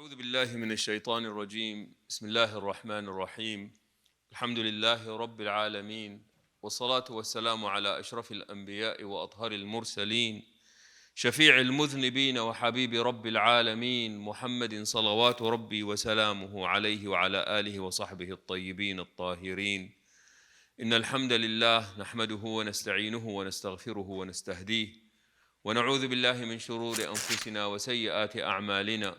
أعوذ بالله من الشيطان الرجيم بسم الله الرحمن الرحيم الحمد لله رب العالمين والصلاة والسلام على أشرف الأنبياء وأطهر المرسلين شفيع المذنبين وحبيب رب العالمين محمد صلوات ربي وسلامه عليه وعلى آله وصحبه الطيبين الطاهرين. إن الحمد لله نحمده ونستعينه ونستغفره ونستهديه ونعوذ بالله من شرور أنفسنا وسيئات أعمالنا.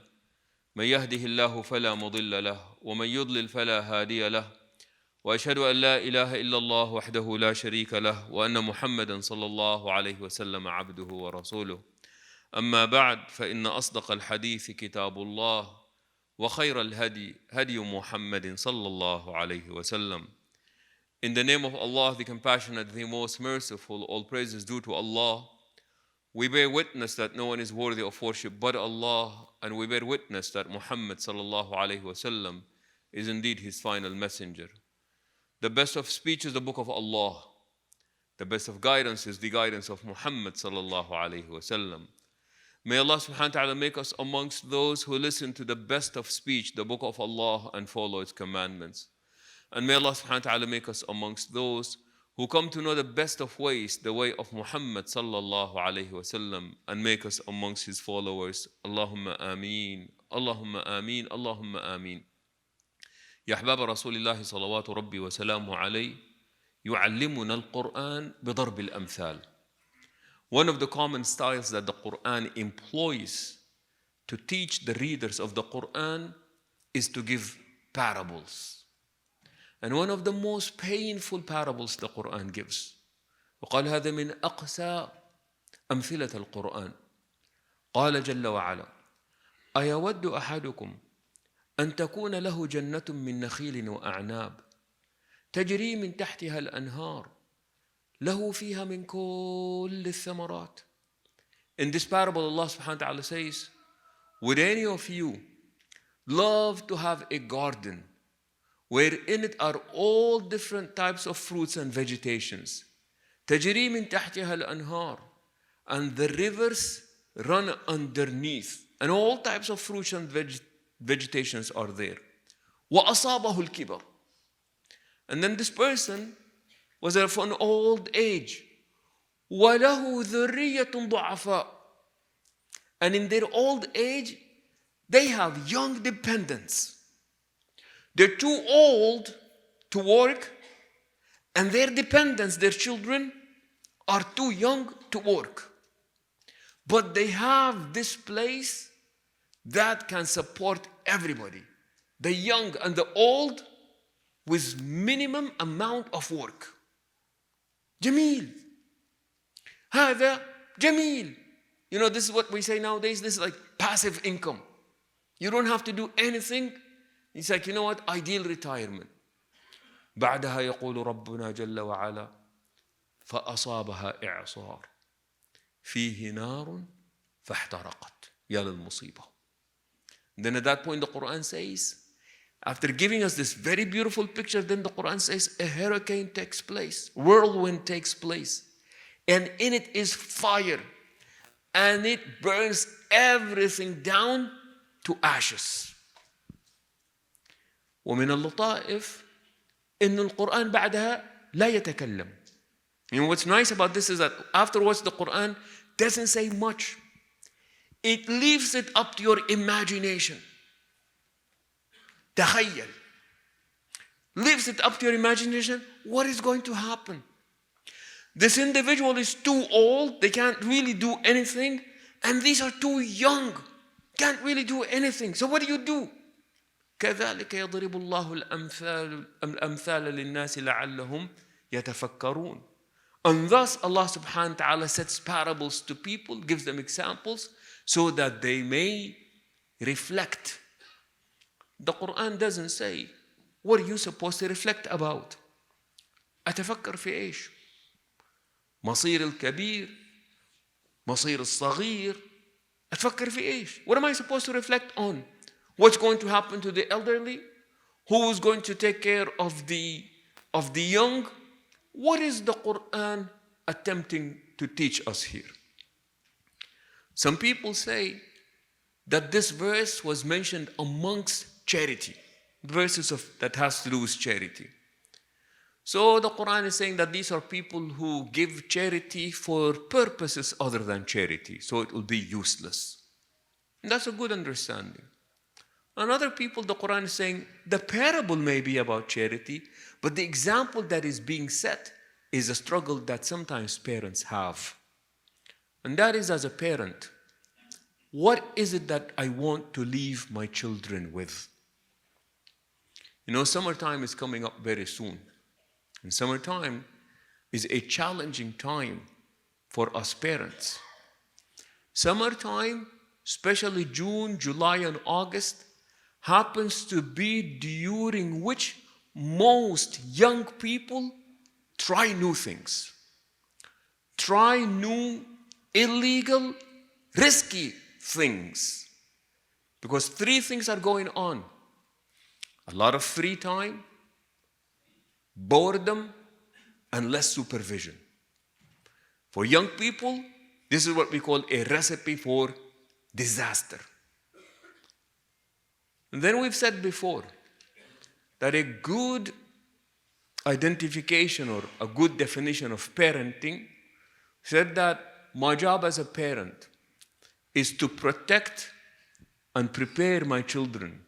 من يهده الله فلا مضل له ومن يضلل فلا هادي له، وأشهد أن لا إله إلا الله وحده لا شريك له وأن محمدا صلى الله عليه وسلم عبده ورسوله. أما بعد، فإن أصدق الحديث كتاب الله وخير الهدي هدي محمد صلى الله عليه وسلم. In the name of Allah, the Compassionate, the Most Merciful, all praise is due to Allah. We bear witness that no one is worthy of worship but Allah, and we bear witness that Muhammad sallallahu alaihi wasallam is indeed his final messenger. The best of speech is the book of Allah. The best of guidance is the guidance of Muhammad sallallahu alaihi wasallam. May Allah subhanahu wa ta'ala make us amongst those who listen to the best of speech, the book of Allah, and follow its commandments. And may Allah subhanahu wa ta'ala make us amongst those who come to know the best of ways, the way of Muhammad sallallahu alayhi wasallam, and make us amongst his followers. Allahumma ameen, Allahumma ameen, Allahumma ameen. يا أحباب رسول الله صلوات ربي وسلامه عليه يعلمنا القرآن بضرب الأمثال. One of the common styles that the Quran employs to teach the readers of the Quran is to give parables. And one of the most painful parables the Quran gives. وقال هذا من أقسى أمثلة القرآن. قال جل وعلا: أيود أحدكم أن تكون له جنة من نخيل وأعناب تجري من تحتها الأنهار له فيها من كل الثمرات. In this parable, Allah subhanahu wa ta'ala says, would any of you love to have a garden where in it are all different types of fruits and vegetations? تجري من تحتها الأنهار, and the rivers run underneath, and all types of fruits and vegetations are there. وأصابه الكبر, and then this person was of an old age. وله ذرية ضعفاء, and in their old age they have young dependents. They're too old to work, and their dependents, their children, are too young to work. But they have this place that can support everybody, the young and the old, with minimum amount of work. جميل. هذا جميل. You know, this is what we say nowadays, this is like passive income. You don't have to do anything. It's like, you know what, ideal retirement. بعدها يقول ربنا جل وعلا فأصابها إعصار فيه نار فاحترقت. يا للمصيبة. Then at that point the Quran says, after giving us this very beautiful picture, then the Quran says a hurricane takes place, whirlwind takes place, and in it is fire, and it burns everything down to ashes. ومن اللطائف إن القرآن بعدها لا يتكلم. You know what's nice about this is that afterwards the Quran doesn't say much. It leaves it up to your imagination. تخيل. Leaves it up to your imagination. What is going to happen? This individual is too old. They can't really do anything. And these are too young. Can't really do anything. So what do? كذلك يضرب الله الأمثال للناس لعلهم يتفكرون. And thus Allah subhanahu wa ta'ala sets parables to people, gives them examples so that they may reflect. The Quran doesn't say, what are you supposed to reflect about? أتفكر في إيش؟ مصير الكبير، مصير الصغير، أتفكر في إيش؟ What am I supposed to reflect on? What's going to happen to the elderly? Who is going to take care of the young? What is the Quran attempting to teach us here? Some people say that this verse was mentioned amongst charity, verses that has to do with charity. So the Quran is saying that these are people who give charity for purposes other than charity, so it will be useless. And that's a good understanding. And other people, the Quran is saying the parable may be about charity, but the example that is being set is a struggle that sometimes parents have. And that is, as a parent, what is it that I want to leave my children with? You know, summertime is coming up very soon. And summertime is a challenging time for us parents. Summertime, especially June, July, and August, happens to be during which most young people try new things. Try new, illegal, risky things. Because three things are going on: a lot of free time, boredom, and less supervision. For young people, this is what we call a recipe for disaster. And then we've said before that a good identification or a good definition of parenting said that my job as a parent is to protect and prepare my children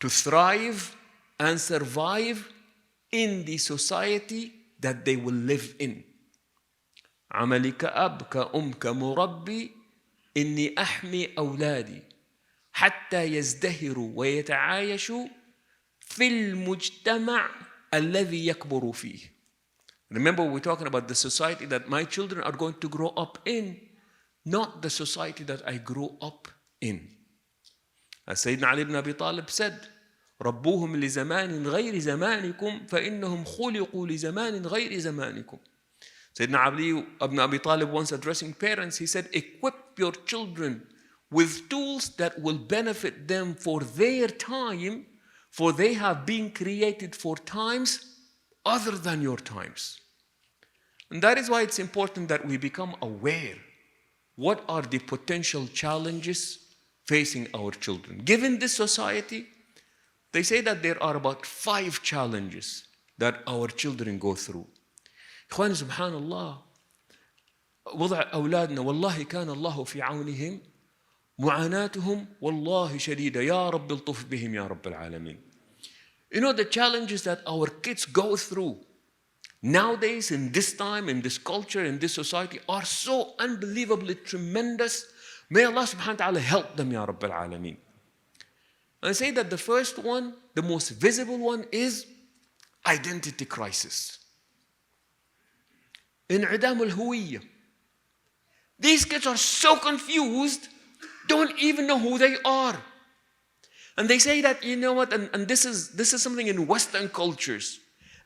to thrive and survive in the society that they will live in. عملي كأب كأم كمربي إني أحمي أولادي حتى يزدهروا ويتعايشوا في المجتمع الذي يكبروا فيه. Remember, we're talking about the society that my children are going to grow up in, not the society that I grew up in. As Sayyidina Ali ibn Abi Talib said, ربوهم لزمان غير زمانكم فإنهم خلقوا لزمان غير زمانكم. Sayyidina Ali ibn Abi Talib, once addressing parents, he said, equip your children with tools that will benefit them for their time, for they have been created for times other than your times. And that is why it's important that we become aware. What are the potential challenges facing our children? Given this society, they say that there are about 5 challenges that our children go through. إخواني سبحان الله، وضع أولادنا والله كان الله في عونهم، معاناتهم والله شديدة، يا رب الطف بهم يا رب العالمين. You know, the challenges that our kids go through nowadays, in this time, in this culture, in this society, are so unbelievably tremendous. May Allah subhanahu wa ta'ala help them, Ya Rabbil Alameen. I say that the first one, the most visible one, is identity crisis. انعدام الهوية. These kids are so confused, don't even know who they are. And they say that, you know what, and this is something in Western cultures.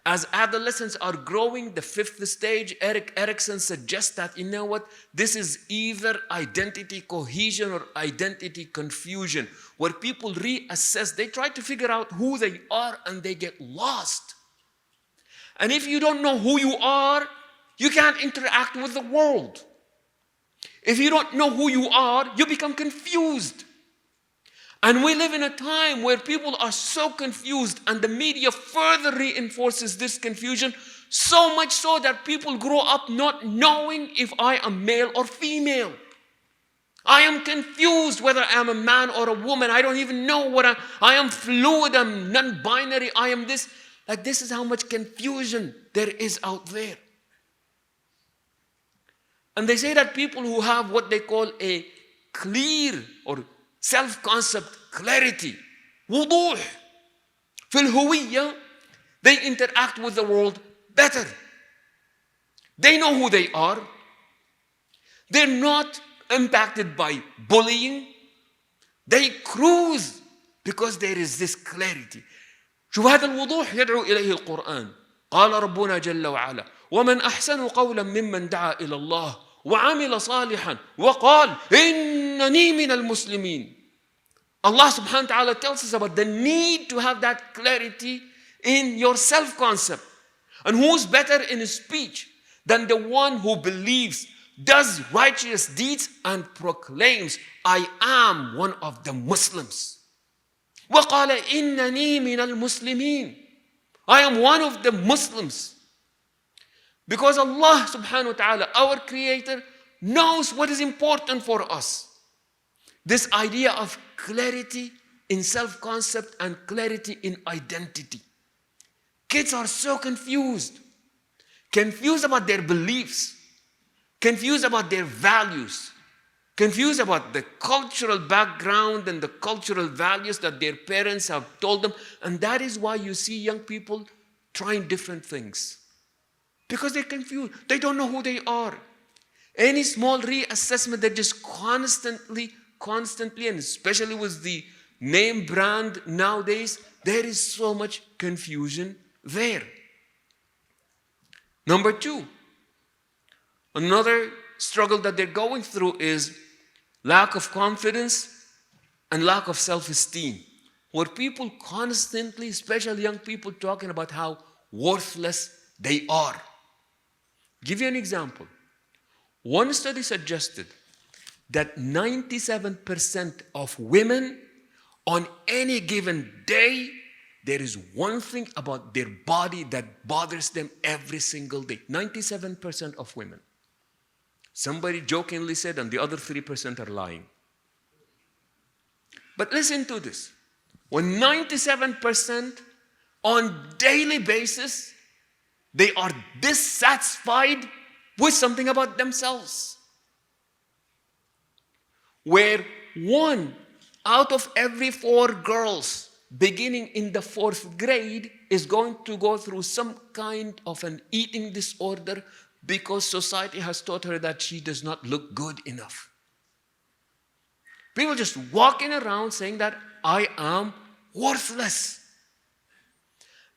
As adolescents are growing, the 5th stage, Erik Erikson suggests that, you know what, this is either identity cohesion or identity confusion, where people reassess, they try to figure out who they are and they get lost. And if you don't know who you are, you can't interact with the world. If you don't know who you are, you become confused. And we live in a time where people are so confused, and the media further reinforces this confusion, so much so that people grow up not knowing if I am male or female. I am confused whether I am a man or a woman. I don't even know what I am fluid, I'm non-binary, I am this. Like, this is how much confusion there is out there. And they say that people who have what they call a clear or self-concept clarity, وضوح في الهوية, they interact with the world better. They know who they are. They're not impacted by bullying. They cruise because there is this clarity. شوف هذا الوضوح يدعو إليه القرآن. قال ربنا جل وعلا ومن أحسن قولا ممن دعا إلى الله وعمل صالحا وقال إنني من المسلمين. Allah subhanahu wa ta'ala tells us about the need to have that clarity in your self-concept. And who's better in his speech than the one who believes does righteous deeds and proclaims, I am one of the Muslims. وَقَالَ إِنَّنِي مِنَ الْمُسْلِمِينَ. I am one of the Muslims. Because Allah subhanahu wa ta'ala, our creator, knows what is important for us. This idea of clarity in self-concept and clarity in identity. Kids are so confused about their beliefs, confused about their values, confused about the cultural background and the cultural values that their parents have told them. And that is why you see young people trying different things. Because they're confused. They don't know who they are. Any small reassessment, they just constantly, and especially with the name brand nowadays, there is so much confusion there. Number two, another struggle that they're going through is lack of confidence and lack of self-esteem, where people constantly, especially young people, talking about how worthless they are. Give you an example. One study suggested that 97% of women on any given day, there is one thing about their body that bothers them every single day. 97% of women. Somebody jokingly said, and the other 3% are lying. But listen to this. When 97% on daily basis, they are dissatisfied with something about themselves. Where 1 out of every 4 girls beginning in the 4th grade is going to go through some kind of an eating disorder because society has taught her that she does not look good enough. People just walking around saying that I am worthless.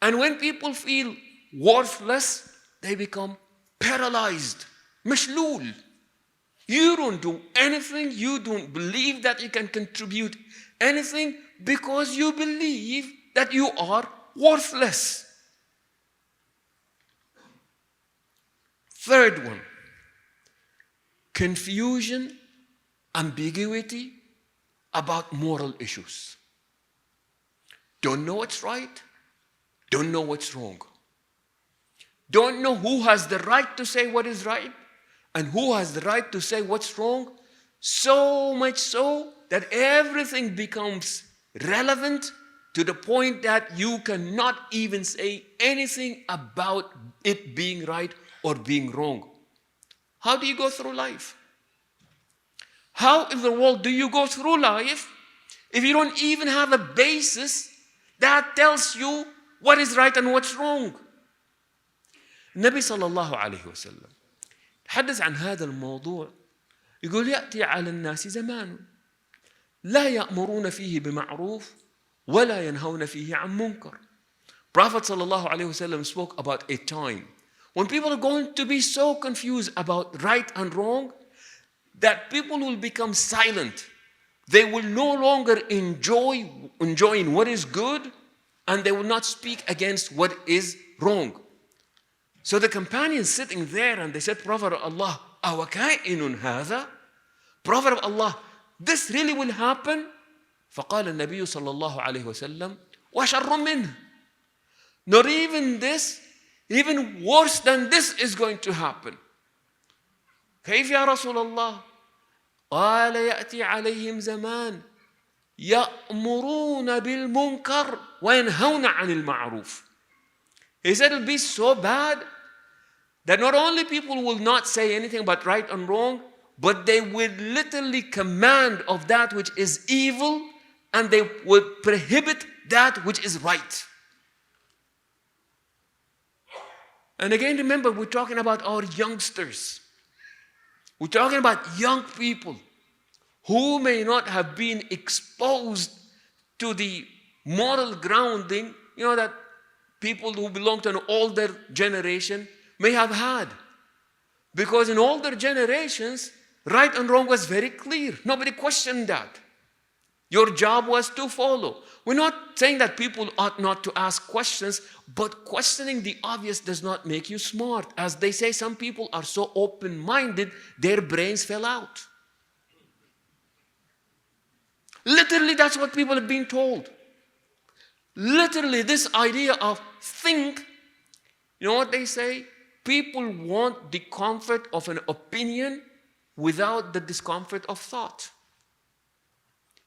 And when people feel worthless, they become paralyzed. Mashlul. You don't do anything. You don't believe that you can contribute anything because you believe that you are worthless. Third one, confusion, ambiguity about moral issues. Don't know what's right, don't know what's wrong. Don't know who has the right to say what is right and who has the right to say what's wrong. So much so that everything becomes relevant to the point that you cannot even say anything about it being right or being wrong. How do you go through life? How in the world do you go through life if you don't even have a basis that tells you what is right and what's wrong? النبي صلى الله عليه وسلم تحدث عن هذا الموضوع. يقول يأتي على الناس زمان لا يأمرون فيه بمعروف ولا ينهون فيه عن منكر. Prophet صلى الله عليه وسلم spoke about a time when people are going to be so confused about right and wrong that people will become silent. They will no longer enjoying what is good, and they will not speak against what is wrong. So the companions sitting there and they said, Prophet of Allah, أَوَكَائِنٌ هَذَا? Prophet of Allah, this really will happen? فقال النبي صلى الله عليه وسلم وشر منه. Not even this, even worse than this is going to happen. كيف يا رسول الله؟ قال يأتي عليهم زمان يأمرون بالمنكر وينهون عن المعروف. He said it'll be so bad that not only people will not say anything about right and wrong, but they will literally command of that which is evil and they will prohibit that which is right. And again, remember, we're talking about our youngsters. We're talking about young people who may not have been exposed to the moral grounding, that people who belong to an older generation may have had. Because in older generations, right and wrong was very clear. Nobody questioned that. Your job was to follow. We're not saying that people ought not to ask questions, but questioning the obvious does not make you smart. As they say, some people are so open-minded, their brains fell out. Literally, that's what people have been told. Literally, this idea of think, you know what they say? People want the comfort of an opinion without the discomfort of thought.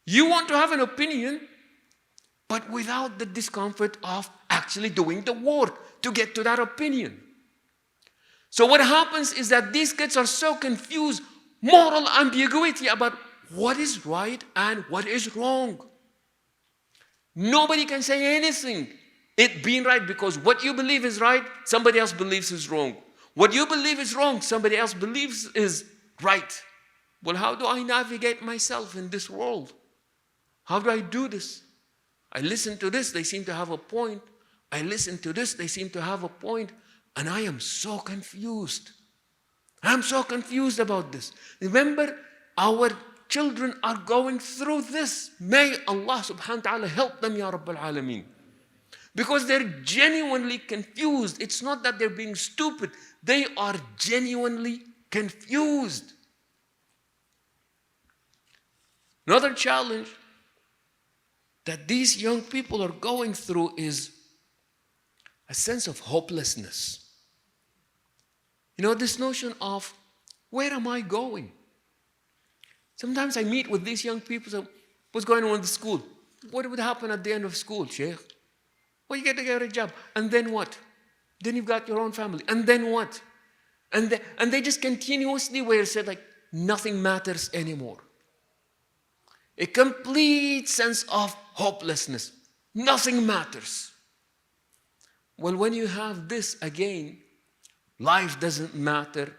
You want to have an opinion, but without the discomfort of actually doing the work to get to that opinion. So what happens is that these kids are so confused, moral ambiguity about what is right and what is wrong. Nobody can say anything, it being right, because what you believe is right, somebody else believes is wrong. What you believe is wrong, somebody else believes is right. Well, how do I navigate myself in this world? How do I do this? I listen to this, they seem to have a point. I listen to this, they seem to have a point. And I am so confused. I'm so confused about this. Remember, our children are going through this. May Allah subhanahu wa ta'ala help them, Ya Rabbal Alameen. Because they're genuinely confused. It's not that they're being stupid. They are genuinely confused. Another challenge that these young people are going through is a sense of hopelessness. You know, this notion of, where am I going? Sometimes I meet with these young people, so what's going on in the school? What would happen at the end of school, Sheikh? Well, you get to get a job. And then what? Then you've got your own family. And then what? And they just continuously were said like, nothing matters anymore. A complete sense of hopelessness. Nothing matters. Well, when you have this again, life doesn't matter.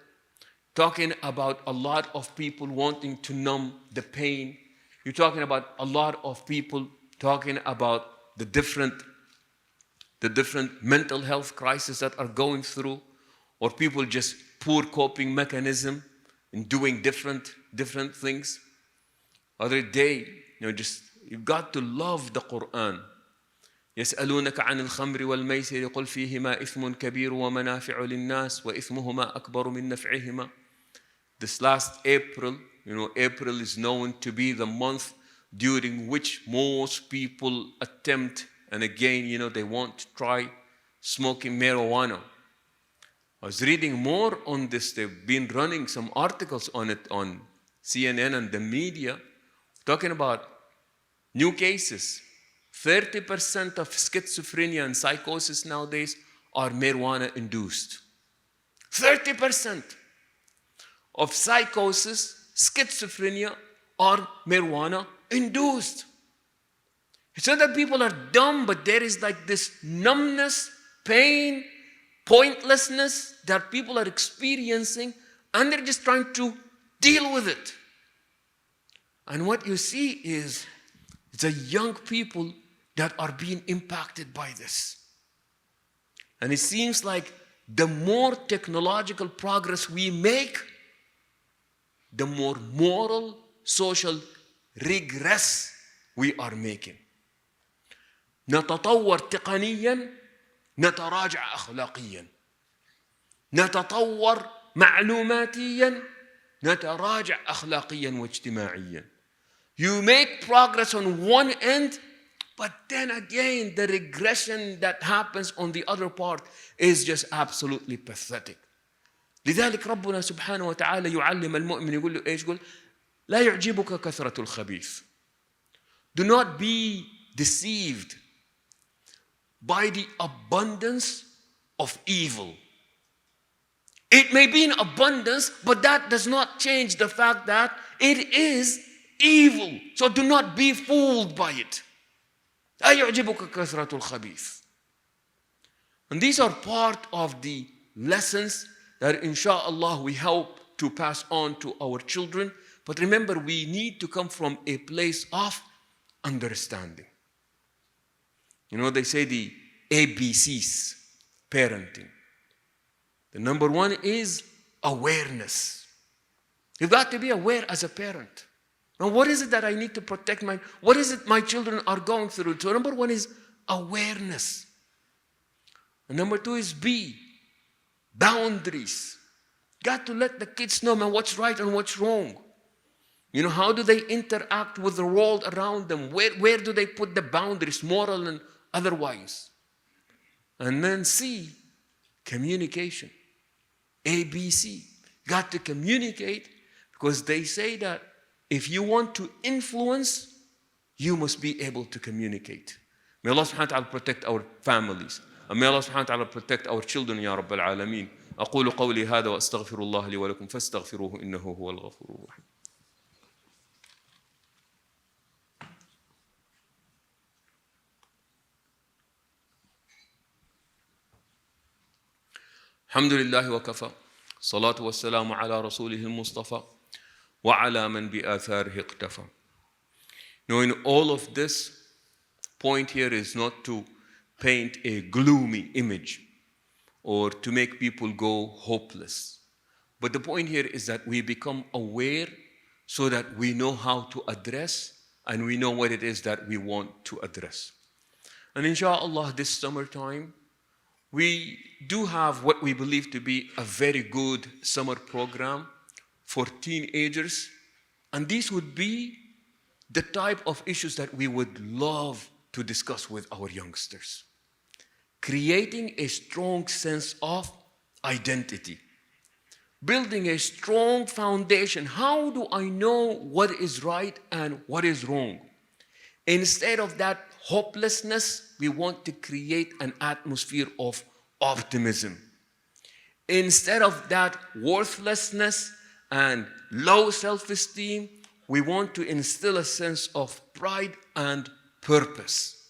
Talking about a lot of people wanting to numb the pain. You're talking about a lot of people talking about the different mental health crises that are going through, or people just poor coping mechanism in doing different things. Other day, you've got to love the Quran. يسألونك عن الخمر والميسر قل فيهما إثم كبير ومنافع للناس وإثمهما أكبر من نفعهما. This last April, April is known to be the month during which most people attempt, and again, they want to try smoking marijuana. I was reading more on this. They've been running some articles on it on CNN and the media, talking about new cases. 30% of schizophrenia and psychosis nowadays are marijuana induced. 30% of psychosis, schizophrenia are marijuana induced. It's not that people are dumb, but there is like this numbness, pain, pointlessness that people are experiencing, and they're just trying to deal with it. And what you see is it's a young people that are being impacted by this. And it seems like the more technological progress we make, the more moral, social regress we are making. نتطور تقنيا نتراجع أخلاقيا. نتطور معلوماتيا نتراجع أخلاقيا واجتماعيا. You make progress on one end, but then again, the regression that happens on the other part is just absolutely pathetic. لذلك ربنا سبحانه وتعالى يعلم المؤمن يقول له إيش؟ يقول لا يعجبك كثرة الخبيث. Do not be deceived by the abundance of evil. It may be in abundance, but that does not change the fact that it is evil. So do not be fooled by it. لا يعجبك كثرة الخبيث. And these are part of the lessons that inshallah we hope to pass on to our children. But remember, we need to come from a place of understanding. They say the ABCs, parenting. The number one is awareness. You've got to be aware as a parent. Now, what is it that I need to protect what is it my children are going through? So number one is awareness. And number two is boundaries. Got to let the kids know, man, what's right and what's wrong. How do they interact with the world around them? Where do they put the boundaries, moral and otherwise? And then C, communication. ABC. Got to communicate, because they say that if you want to influence, you must be able to communicate. May Allah subhanahu wa ta'ala protect our families. And may Allah subhanahu wa ta'ala protect our children, Ya Rabbal Alameen. أقول قولي هذا وأستغفر الله لي ولكم فاستغفروه إنه هو الغفور الرحيم. الحمد لله وكفى الصلاة والسلام على رسوله المصطفى وعلى من بآثاره اقتفى. In all of this, point here is not to paint a gloomy image or to make people go hopeless. But the point here is that we become aware so that we know how to address and we know what it is that we want to address. And inshallah, this summertime, we do have what we believe to be a very good summer program for teenagers. And these would be the type of issues that we would love to discuss with our youngsters. Creating a strong sense of identity. Building a strong foundation. How do I know what is right and what is wrong? Instead of that hopelessness, we want to create an atmosphere of optimism. Instead of that worthlessness and low self-esteem, we want to instill a sense of pride and purpose.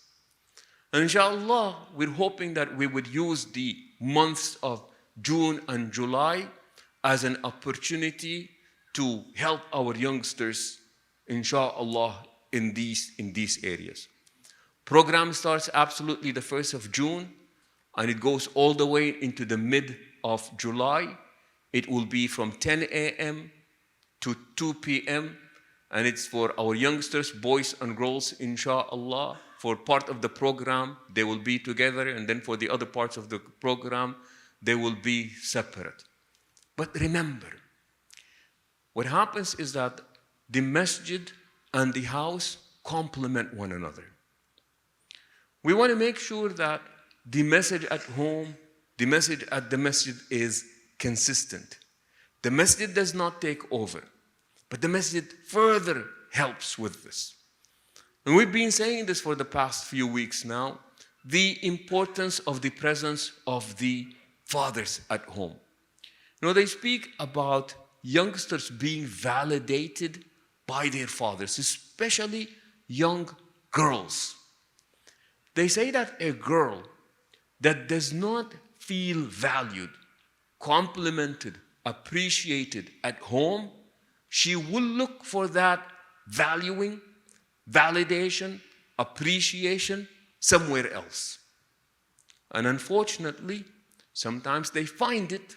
And inshallah, we're hoping that we would use the months of June and July as an opportunity to help our youngsters, inshallah, in these areas. Program starts absolutely the 1st of June, and it goes all the way into the mid of July. It will be from 10 a.m. to 2 p.m. And it's for our youngsters, boys and girls, inshallah. For part of the program, they will be together, and then for the other parts of the program, they will be separate. But remember, what happens is that the masjid and the house complement one another. We want to make sure that the message at home, the message at the masjid is consistent. The masjid does not take over, but the masjid further helps with this. And we've been saying this for the past few weeks now, the importance of the presence of the fathers at home. They speak about youngsters being validated by their fathers, especially young girls. They say that a girl that does not feel valued, complimented, appreciated at home, she will look for that valuing, validation, appreciation somewhere else. And unfortunately, sometimes they find it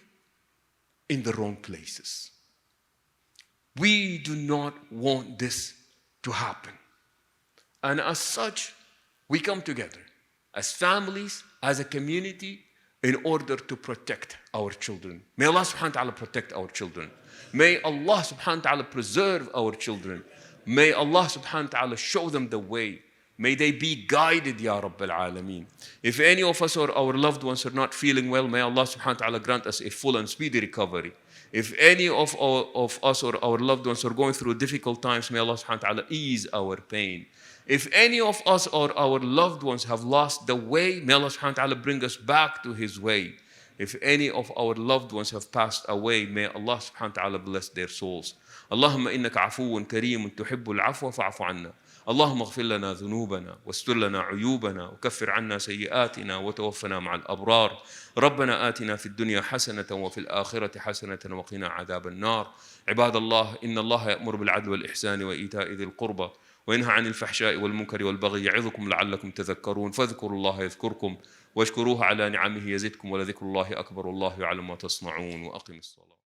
in the wrong places. We do not want this to happen. And as such, we come together as families, as a community, in order to protect our children. May Allah subhanahu wa ta'ala protect our children. May Allah subhanahu wa ta'ala preserve our children. May Allah subhanahu wa ta'ala show them the way. May they be guided, Ya Rabbil Alameen. If any of us or our loved ones are not feeling well, may Allah subhanahu wa ta'ala grant us a full and speedy recovery. If any of us or our loved ones are going through difficult times, may Allah subhanahu wa ta'ala ease our pain. If any of us or our loved ones have lost the way, may Allah subhanahu wa ta'ala bring us back to His way. If any of our loved ones have passed away, may Allah subhanahu wa ta'ala bless their souls. Allahumma innaka afuun kareemun tuhibbul afwa fa'fu anna. اللهم اغفر لنا ذنوبنا واستر لنا عيوبنا وكفر عنا سيئاتنا وتوفنا مع الأبرار ربنا آتنا في الدنيا حسنة وفي الآخرة حسنة وقنا عذاب النار عباد الله إن الله يأمر بالعدل والإحسان وإيتاء ذي القربى وينهى عن الفحشاء والمنكر والبغي يعظكم لعلكم تذكرون فاذكروا الله يذكركم واشكروه على نعمه يزدكم ولذكر الله أكبر والله يعلم ما تصنعون وأقم الصلاة